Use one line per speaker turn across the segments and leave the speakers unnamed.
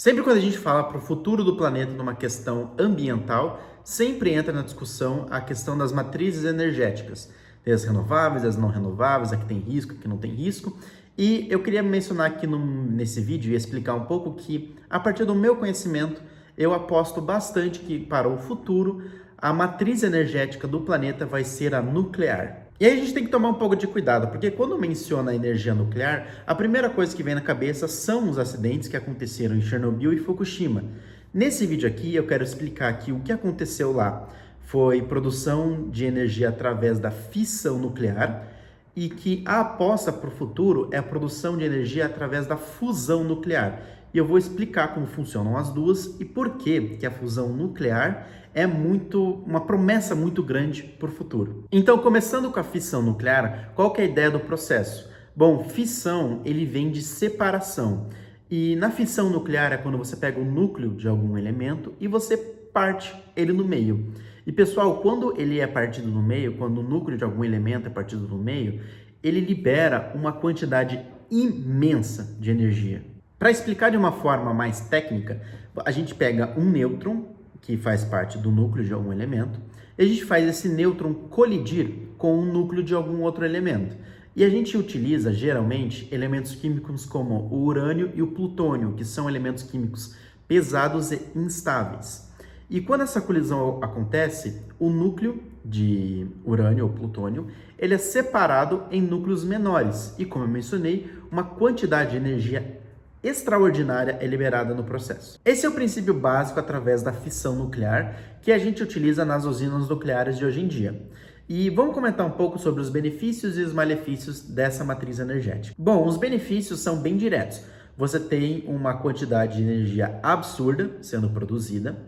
Sempre quando a gente fala para o futuro do planeta numa questão ambiental, sempre entra na discussão a questão das matrizes energéticas. Tem as renováveis, as não renováveis, a que tem risco, a que não tem risco. E eu queria mencionar aqui nesse vídeo e explicar um pouco que, a partir do meu conhecimento, eu aposto bastante que para o futuro a matriz energética do planeta vai ser a nuclear. E aí a gente tem que tomar um pouco de cuidado, porque quando menciona a energia nuclear, a primeira coisa que vem na cabeça são os acidentes que aconteceram em Chernobyl e Fukushima. Nesse vídeo aqui eu quero explicar que o que aconteceu lá foi produção de energia através da fissão nuclear e que a aposta para o futuro é a produção de energia através da fusão nuclear. E eu vou explicar como funcionam as duas e por que a fusão nuclear é uma promessa muito grande para o futuro. Então, começando com a fissão nuclear, qual que é a ideia do processo? Bom, fissão, ele vem de separação. E na fissão nuclear é quando você pega o núcleo de algum elemento e você parte ele no meio. E pessoal, quando ele é partido no meio, quando o núcleo de algum elemento é partido no meio, ele libera uma quantidade imensa de energia. Para explicar de uma forma mais técnica, a gente pega um nêutron, que faz parte do núcleo de algum elemento, e a gente faz esse nêutron colidir com o núcleo de algum outro elemento. E a gente utiliza, geralmente, elementos químicos como o urânio e o plutônio, que são elementos químicos pesados e instáveis. E quando essa colisão acontece, o núcleo de urânio ou plutônio, ele é separado em núcleos menores. E como eu mencionei, uma quantidade de energia extraordinária é liberada no processo. Esse é o princípio básico através da fissão nuclear que a gente utiliza nas usinas nucleares de hoje em dia. E vamos comentar um pouco sobre os benefícios e os malefícios dessa matriz energética. Bom, os benefícios são bem diretos. Você tem uma quantidade de energia absurda sendo produzida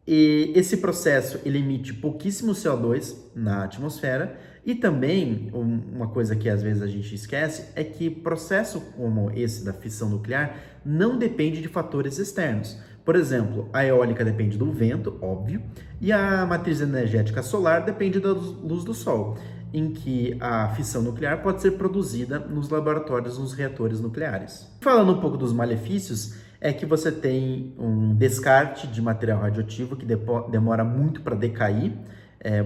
e esse processo ele emite pouquíssimo CO2 na atmosfera. E também, uma coisa que às vezes a gente esquece, é que processo como esse da fissão nuclear não depende de fatores externos. Por exemplo, a eólica depende do vento, óbvio, e a matriz energética solar depende da luz do sol, em que a fissão nuclear pode ser produzida nos laboratórios, nos reatores nucleares. Falando um pouco dos malefícios, é que você tem um descarte de material radioativo que demora muito para decair.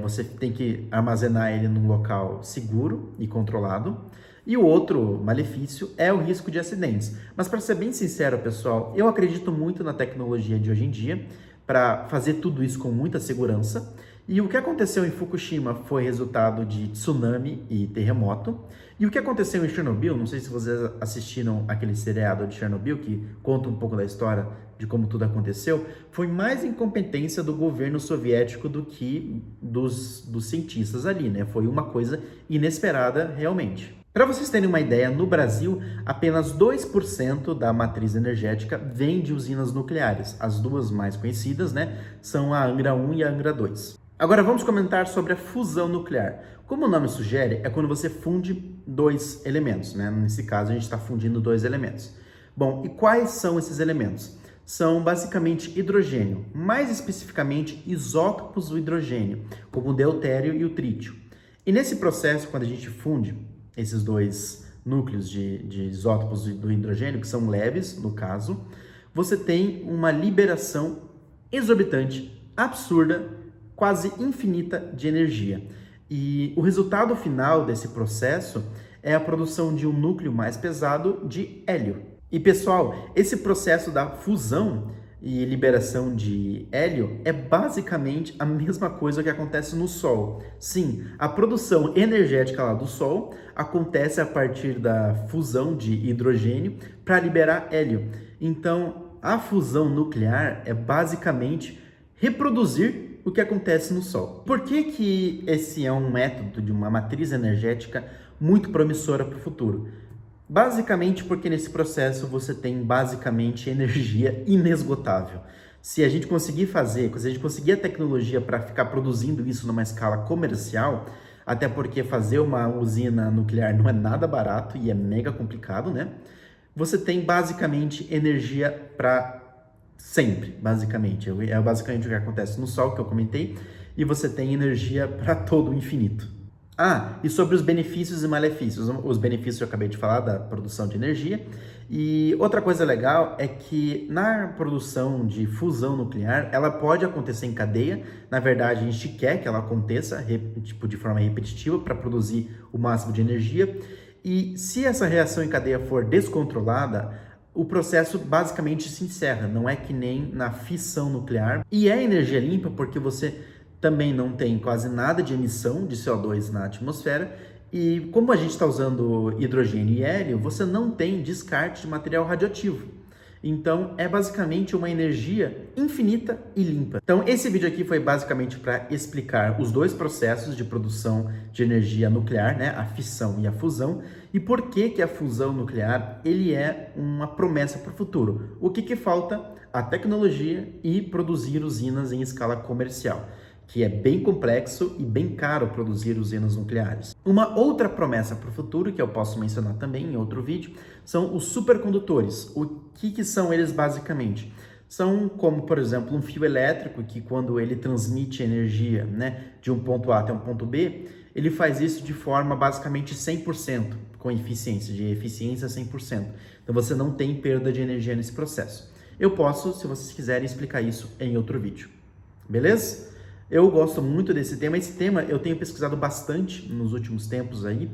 Você tem que armazenar ele num local seguro e controlado. E o outro malefício é o risco de acidentes. Mas para ser bem sincero, pessoal, eu acredito muito na tecnologia de hoje em dia para fazer tudo isso com muita segurança. E o que aconteceu em Fukushima foi resultado de tsunami e terremoto. E o que aconteceu em Chernobyl, não sei se vocês assistiram aquele seriado de Chernobyl, que conta um pouco da história de como tudo aconteceu, foi mais incompetência do governo soviético do que dos cientistas ali, né? Foi uma coisa inesperada realmente. Para vocês terem uma ideia, no Brasil, apenas 2% da matriz energética vem de usinas nucleares. As duas mais conhecidas, né, são a Angra 1 e a Angra 2. Agora vamos comentar sobre a fusão nuclear. Como o nome sugere, é quando você funde dois elementos, né? Nesse caso, a gente está fundindo dois elementos. Bom, e quais são esses elementos? São basicamente hidrogênio, mais especificamente isótopos do hidrogênio, como o deutério e o trítio. E nesse processo, quando a gente funde esses dois núcleos de isótopos do hidrogênio, que são leves, no caso, você tem uma liberação exorbitante, absurda, quase infinita de energia. E o resultado final desse processo é a produção de um núcleo mais pesado de hélio. E pessoal, esse processo da fusão e liberação de hélio é basicamente a mesma coisa que acontece no Sol. Sim, a produção energética lá do Sol acontece a partir da fusão de hidrogênio para liberar hélio. Então, a fusão nuclear é basicamente reproduzir o que acontece no Sol. Por que esse é um método de uma matriz energética muito promissora para o futuro? Basicamente porque nesse processo você tem basicamente energia inesgotável. Se a gente conseguir fazer, se a gente conseguir a tecnologia para ficar produzindo isso numa escala comercial, até porque fazer uma usina nuclear não é nada barato e é mega complicado, né? Você tem basicamente energia para sempre, basicamente. É basicamente o que acontece no Sol, que eu comentei, e você tem energia para todo o infinito. E sobre os benefícios e malefícios. Os benefícios eu acabei de falar da produção de energia. E outra coisa legal é que na produção de fusão nuclear, ela pode acontecer em cadeia. Na verdade, a gente quer que ela aconteça de forma repetitiva para produzir o máximo de energia. E se essa reação em cadeia for descontrolada, o processo basicamente se encerra. Não é que nem na fissão nuclear. E é energia limpa porque você também não tem quase nada de emissão de CO2 na atmosfera e como a gente está usando hidrogênio e hélio, você não tem descarte de material radioativo. Então, é basicamente uma energia infinita e limpa. Então, esse vídeo aqui foi basicamente para explicar os dois processos de produção de energia nuclear, né? A fissão e a fusão, e por que que a fusão nuclear ele é uma promessa para o futuro. O que que falta? A tecnologia e produzir usinas em escala comercial, que é bem complexo e bem caro produzir usinas nucleares. Uma outra promessa para o futuro, que eu posso mencionar também em outro vídeo, são os supercondutores. O que são eles basicamente? São como, por exemplo, um fio elétrico que quando ele transmite energia, né, de um ponto A até um ponto B, ele faz isso de forma basicamente 100%, com eficiência, de eficiência 100%. Então você não tem perda de energia nesse processo. Eu posso, se vocês quiserem, explicar isso em outro vídeo. Beleza? Eu gosto muito desse tema. Esse tema eu tenho pesquisado bastante nos últimos tempos aí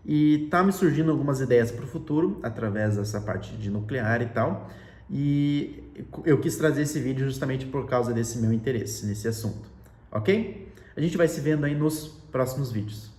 e tá me surgindo algumas ideias para o futuro através dessa parte de nuclear e tal. E eu quis trazer esse vídeo justamente por causa desse meu interesse nesse assunto, ok? A gente vai se vendo aí nos próximos vídeos.